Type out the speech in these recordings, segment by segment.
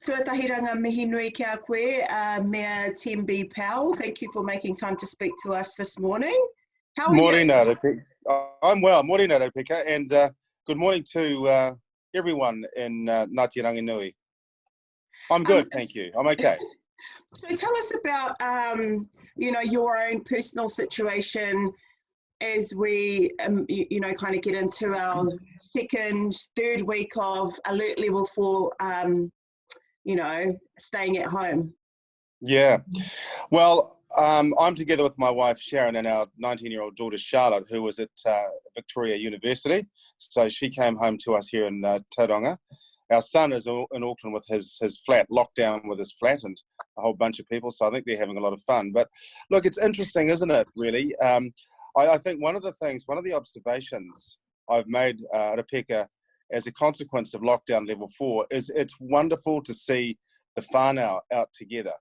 Tuatahiranga mihi nui kia koe, Mayor Tenby Powell. Thank you for making time to speak to us this morning. How are you? Morena, I'm well. Morena, Pika, and good morning to everyone in Ngāti Ranginui. I'm good, thank you. I'm okay. So tell us about, your own personal situation as we, kind of get into our third week of alert level 4, staying at home. Yeah. Well, I'm together with my wife Sharon and our 19-year-old daughter Charlotte, who was at Victoria University. So she came home to us here in Tauranga. Our son is in Auckland with his flat, locked down with his flat and a whole bunch of people. So I think they're having a lot of fun. But look, it's interesting, isn't it, really? I think one of the observations I've made, Rebecca, as a consequence of lockdown level 4 is it's wonderful to see the whānau out together.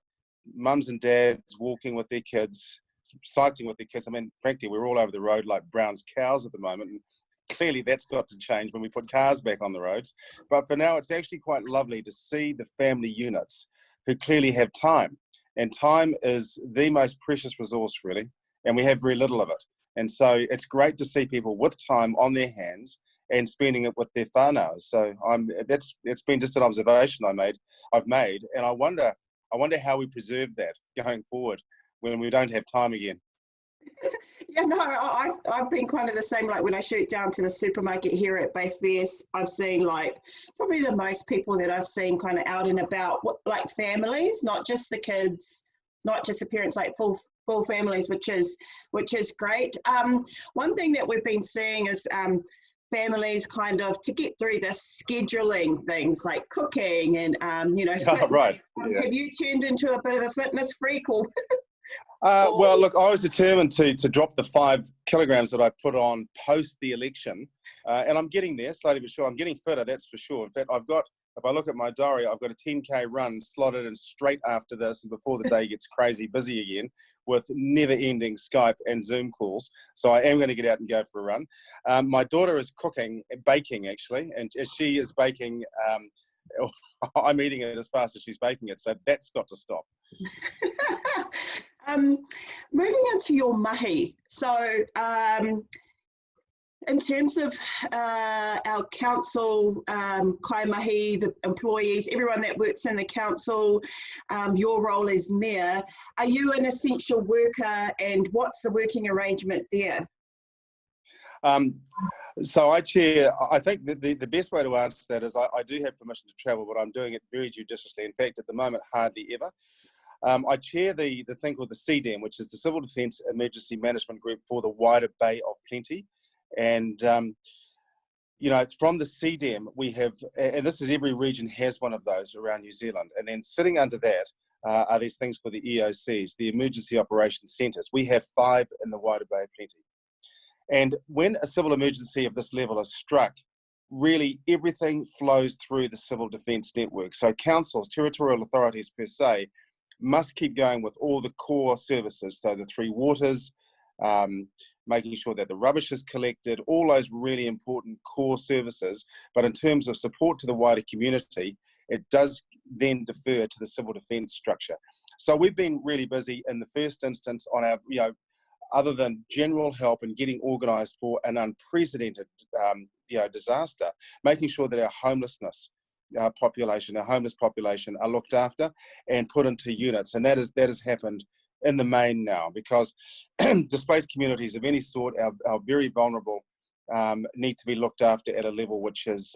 Mums and dads walking with their kids, cycling with their kids. I mean, frankly, we're all over the road like Brown's cows at the moment. And clearly that's got to change when we put cars back on the roads. But for now, it's actually quite lovely to see the family units who clearly have time. And time is the most precious resource, really. And we have very little of it. And so it's great to see people with time on their hands and spending it with their whānau. So it's been just an observation I've made. And I wonder how we preserve that going forward when we don't have time again. Yeah, no, I've been kind of the same. Like when I shoot down to the supermarket here at Bayfair, I've seen like probably the most people that I've seen kind of out and about, like families, not just the kids, not just the parents, like full families, which is great. One thing that we've been seeing is families kind of to get through this scheduling things like cooking and fitness. Oh, right. Yeah. Have you turned into a bit of a fitness freak or? Well, look, I was determined to drop the 5 kilograms that I put on post the election, and I'm getting there slowly but sure. I'm getting fitter, that's for sure. In fact, if I look at my diary, I've got a 10K run slotted in straight after this and before the day gets crazy busy again with never-ending Skype and Zoom calls. So I am going to get out and go for a run. My daughter is baking actually, and as she is baking, I'm eating it as fast as she's baking it. So that's got to stop. Moving into your mahi, so in terms of our council, kaimahi, the employees, everyone that works in the council, your role as mayor, are you an essential worker and what's the working arrangement there? So I chair, I think the best way to answer that is I do have permission to travel, but I'm doing it very judiciously. In fact, at the moment, hardly ever. I chair the thing called the CDEM, which is the Civil Defence Emergency Management Group for the wider Bay of Plenty. And, from the CDEM, we have, and this is every region has one of those around New Zealand. And then sitting under that are these things called the EOCs, the Emergency Operations Centres. We have 5 in the wider Bay of Plenty. And when a civil emergency of this level is struck, really everything flows through the civil defence network. So councils, territorial authorities per se, must keep going with all the core services. So the 3 waters, making sure that the rubbish is collected, all those really important core services. But in terms of support to the wider community, it does then defer to the civil defence structure. So we've been really busy in the first instance on our, other than general help and getting organised for an unprecedented, disaster, making sure that our homeless population are looked after and put into units. And that has happened in the main now, because displaced communities of any sort are very vulnerable, need to be looked after at a level which is,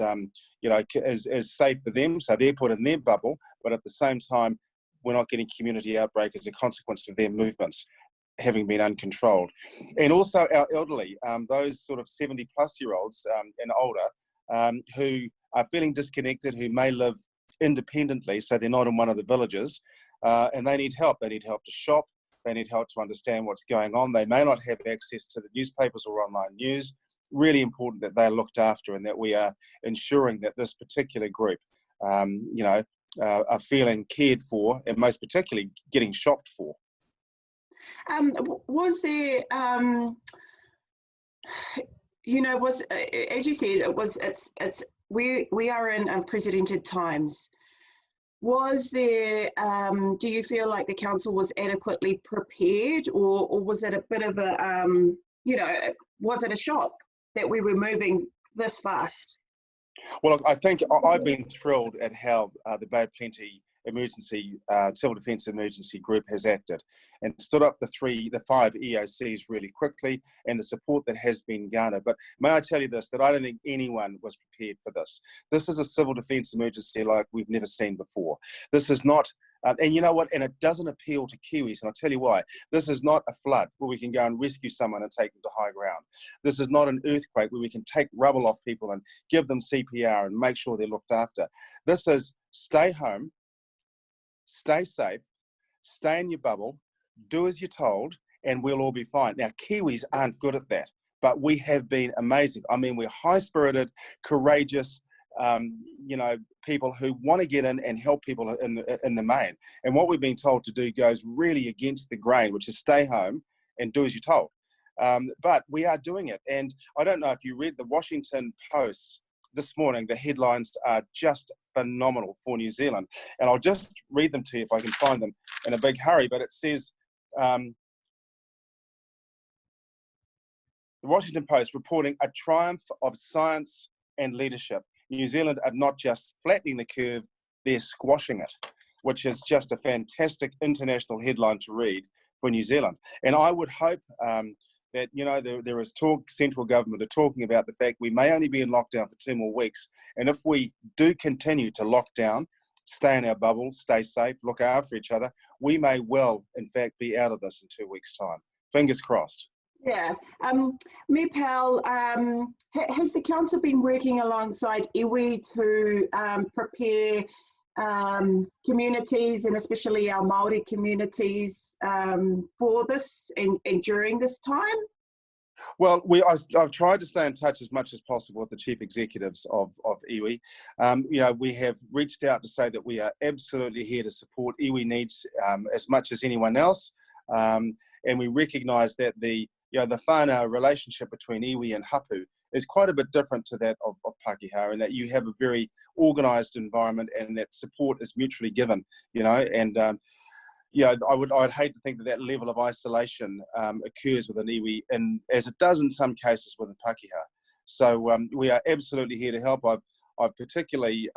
is safe for them. So they're put in their bubble, but at the same time, we're not getting community outbreak as a consequence of their movements having been uncontrolled. And also our elderly, those sort of 70-plus-year-olds and older, who are feeling disconnected, who may live independently, so they're not in one of the villages, and they need help. They need help to shop. They need help to understand what's going on. They may not have access to the newspapers or online news. Really important that they're looked after and that we are ensuring that this particular group, are feeling cared for and most particularly getting shopped for. Was there, as you said, we are in unprecedented times. Was there, do you feel like the council was adequately prepared, or was it a bit of a, was it a shock that we were moving this fast? Well, look, I think I've been thrilled at how the Bay of Plenty emergency civil defence emergency group has acted and stood up the five EOCs really quickly, and the support that has been garnered. But may I tell you this, that I don't think anyone was prepared for this. This is a civil defence emergency like we've never seen before. This is not and you know what? And it doesn't appeal to Kiwis, and I'll tell you why. This is not a flood where we can go and rescue someone and take them to high ground. This is not an earthquake where we can take rubble off people and give them CPR and make sure they're looked after. This is stay home, stay safe, stay in your bubble, do as you're told, and we'll all be fine. Now, Kiwis aren't good at that, but we have been amazing. I mean, we're high-spirited, courageous, people who want to get in and help people in the main. And what we've been told to do goes really against the grain, which is stay home and do as you're told. But we are doing it. And I don't know if you read the Washington Post this morning, the headlines are just phenomenal for New Zealand. And I'll just read them to you if I can find them in a big hurry. But it says, the Washington Post reporting a triumph of science and leadership. New Zealand are not just flattening the curve, they're squashing it, which is just a fantastic international headline to read for New Zealand. And I would hope that, there is talk, central government are talking about the fact we may only be in lockdown for 2 more weeks. And if we do continue to lock down, stay in our bubbles, stay safe, look after each other, we may well, in fact, be out of this in 2 weeks' time. Fingers crossed. Yeah. Mayor Powell, has the council been working alongside iwi to prepare communities, and especially our Māori communities, for this and during this time? Well, I've tried to stay in touch as much as possible with the chief executives of iwi. We have reached out to say that we are absolutely here to support iwi needs as much as anyone else, and we recognise that the whānau relationship between iwi and hapu is quite a bit different to that of Pākehā, and that you have a very organised environment and that support is mutually given, and I'd hate to think that level of isolation occurs within iwi, and as it does in some cases within Pākehā. So we are absolutely here to help. I've particularly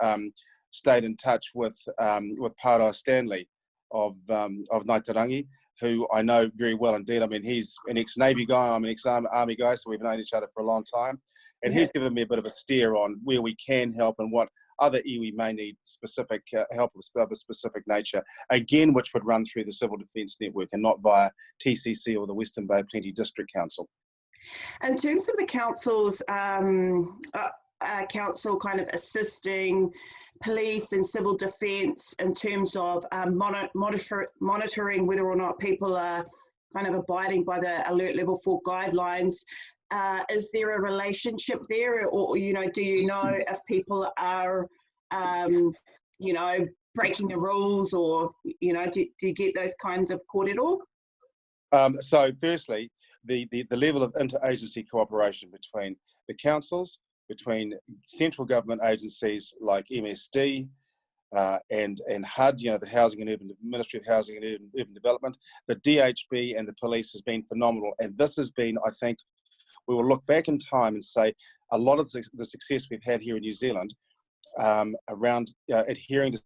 stayed in touch with Pārā Stanley of Ngāti Ranginui, who I know very well indeed. I mean, he's an ex-Navy guy, I'm an ex-Army guy, so we've known each other for a long time. And he's given me a bit of a steer on where we can help and what other iwi may need specific help of a specific nature, again, which would run through the Civil Defence Network and not via TCC or the Western Bay of Plenty District Council. In terms of the council's council kind of assisting police and civil defence in terms of monitoring whether or not people are kind of abiding by the Alert Level 4 guidelines, is there a relationship there, or do you know if people are breaking the rules, or do you get those kinds of kōrero? So firstly, the level of interagency cooperation between the councils, between central government agencies like MSD and HUD, the Housing and Urban Ministry of Housing and Urban Development, the DHB and the police has been phenomenal. And this has been, I think, we will look back in time and say a lot of the success we've had here in New Zealand around adhering to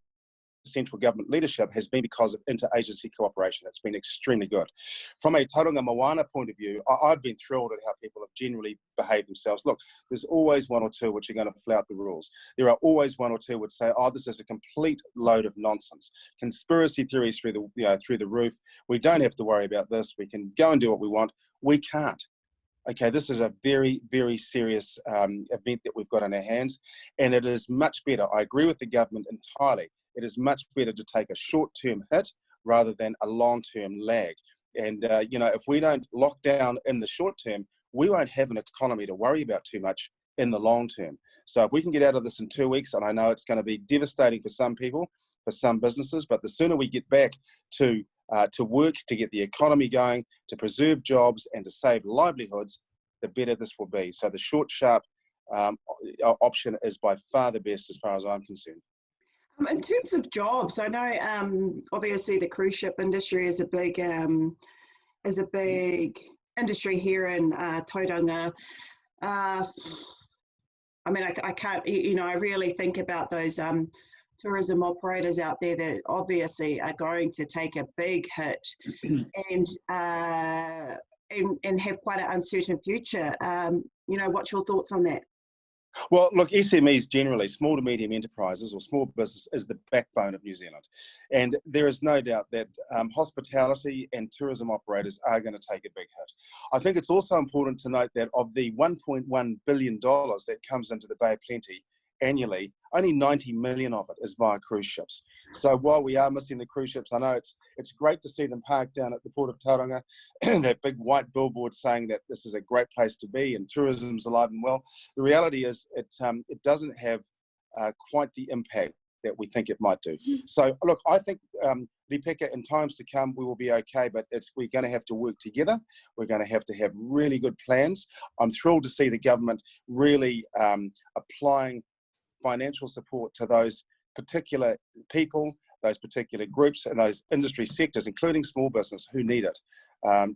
central government leadership has been because of interagency cooperation. It's been extremely good. From a Tauranga moana point of view, I've been thrilled at how people have generally behaved themselves. Look, there's always one or two which are going to flout the rules. There are always one or two which say, oh, this is a complete load of nonsense. Conspiracy theories through the roof. We don't have to worry about this. We can go and do what we want. We can't. Okay, this is a very, very serious event that we've got in our hands, and it is much better. I agree with the government entirely. It is much better to take a short-term hit rather than a long-term lag. And, if we don't lock down in the short term, we won't have an economy to worry about too much in the long term. So if we can get out of this in 2 weeks, and I know it's going to be devastating for some people, for some businesses, but the sooner we get back to work, to get the economy going, to preserve jobs and to save livelihoods, the better this will be. So the short, sharp option is by far the best as far as I'm concerned. In terms of jobs, I know obviously the cruise ship industry is a big industry here in Tauranga. Uh, I mean, I can't, I really think about those tourism operators out there that obviously are going to take a big hit and and have quite an uncertain future. What's your thoughts on that? Well, look, SMEs generally, small to medium enterprises or small business, is the backbone of New Zealand. And there is no doubt that hospitality and tourism operators are going to take a big hit. I think it's also important to note that of the $1.1 billion that comes into the Bay of Plenty annually, only 90 million of it is via cruise ships. So while we are missing the cruise ships, I know it's great to see them parked down at the Port of Tauranga, that big white billboard saying that this is a great place to be and tourism's alive and well. The reality is it doesn't have quite the impact that we think it might do. So look, I think Rebecca, in times to come, we will be okay, but we're going to have to work together. We're going to have really good plans. I'm thrilled to see the government really applying financial support to those particular people, those particular groups and those industry sectors, including small business, who need it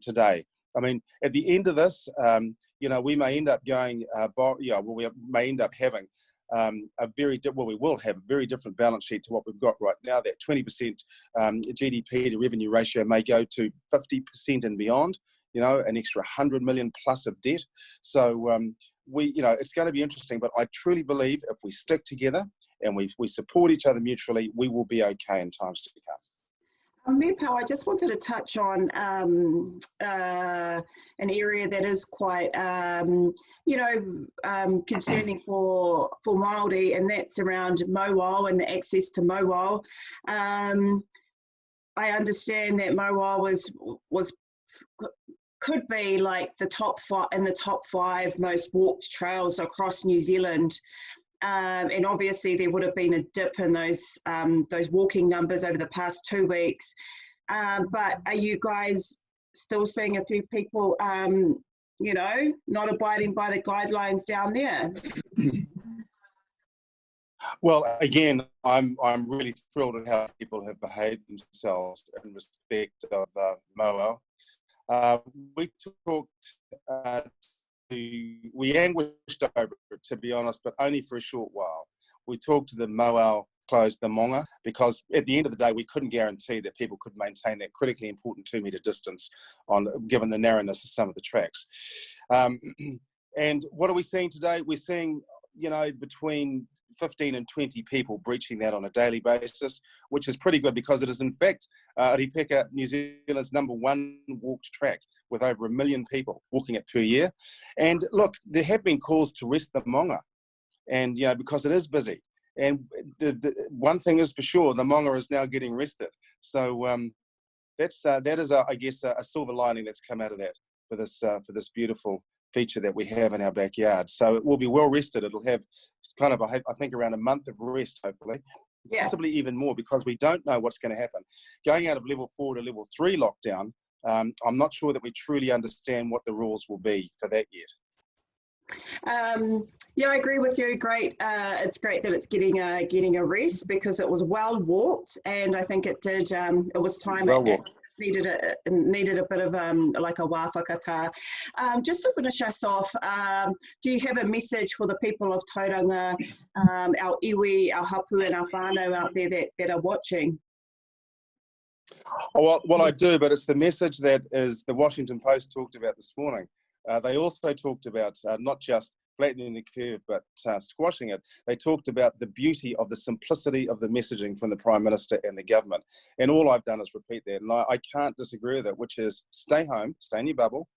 today. I mean, at the end of this, we may end up going, we may end up having we will have a very different balance sheet to what we've got right now. That 20% GDP to revenue ratio may go to 50% and beyond, an extra 100 million plus of debt. So it's going to be interesting, but I truly believe if we stick together and we support each other mutually, we will be okay in times to come. Meepo, I just wanted to touch on an area that is quite, concerning for Māori, and that's around Mowal and the access to Mowal. I understand that Mowal could be like the top five most walked trails across New Zealand. And obviously there would have been a dip in those walking numbers over the past 2 weeks. But are you guys still seeing a few people, not abiding by the guidelines down there? Well, again, I'm really thrilled at how people have behaved themselves in respect of Mowal. We anguished over it, to be honest, but only for a short while. We talked to the Mowal closed the moana because at the end of the day, we couldn't guarantee that people could maintain that critically important 2 metre distance given the narrowness of some of the tracks. And what are we seeing today? We're seeing, between 15 and 20 people breaching that on a daily basis, which is pretty good because it is in fact Ripeka, New Zealand's #1 walked track with over 1 million people walking it per year. And look, there have been calls to rest the Monga, and because it is busy. And the one thing is for sure, the Monga is now getting rested. So that is I guess a silver lining that's come out of that for this beautiful feature that we have in our backyard. So it will be well rested. It'll have kind of I think around a month of rest, hopefully. Yeah. Possibly even more, because we don't know what's going to happen. Going out of level 4 to level 3 lockdown, I'm not sure that we truly understand what the rules will be for that yet. I agree with you. Great. It's great that it's getting a rest because it was well walked, and I think it did. It was time. Well walked. Needed a bit of like a wāwhakatā. Just to finish us off, do you have a message for the people of Tauranga, our iwi, our hapu and our whānau out there that are watching? Well, I do, but it's the message that is the Washington Post talked about this morning. They also talked about not just flattening the curve, but squashing it. They talked about the beauty of the simplicity of the messaging from the Prime Minister and the government. And all I've done is repeat that. And I can't disagree with it, which is stay home, stay in your bubble,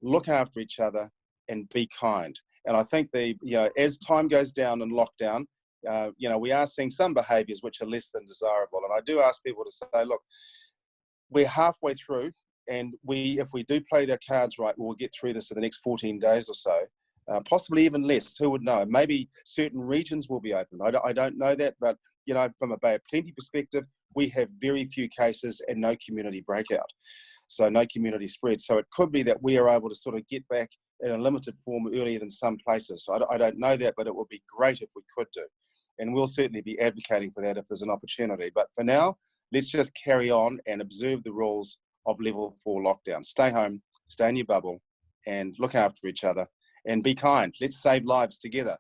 look after each other, and be kind. And I think as time goes down in lockdown, we are seeing some behaviours which are less than desirable. And I do ask people to say, look, we're halfway through, and if we do play their cards right, we'll get through this in the next 14 days or so. Possibly even less, who would know? Maybe certain regions will be open. I don't know that, but from a Bay of Plenty perspective, we have very few cases and no community breakout. So no community spread. So it could be that we are able to sort of get back in a limited form earlier than some places. So I don't know that, but it would be great if we could do. And we'll certainly be advocating for that if there's an opportunity. But for now, let's just carry on and observe the rules of level 4 lockdown. Stay home, stay in your bubble, and look after each other, and be kind. Let's save lives together.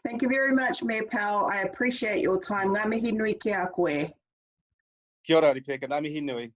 Thank you very much, Mayor Powell. I appreciate your time. Ngā mihi nui ki a koe. Kia ora, Ripeka. Ngā mihi nui.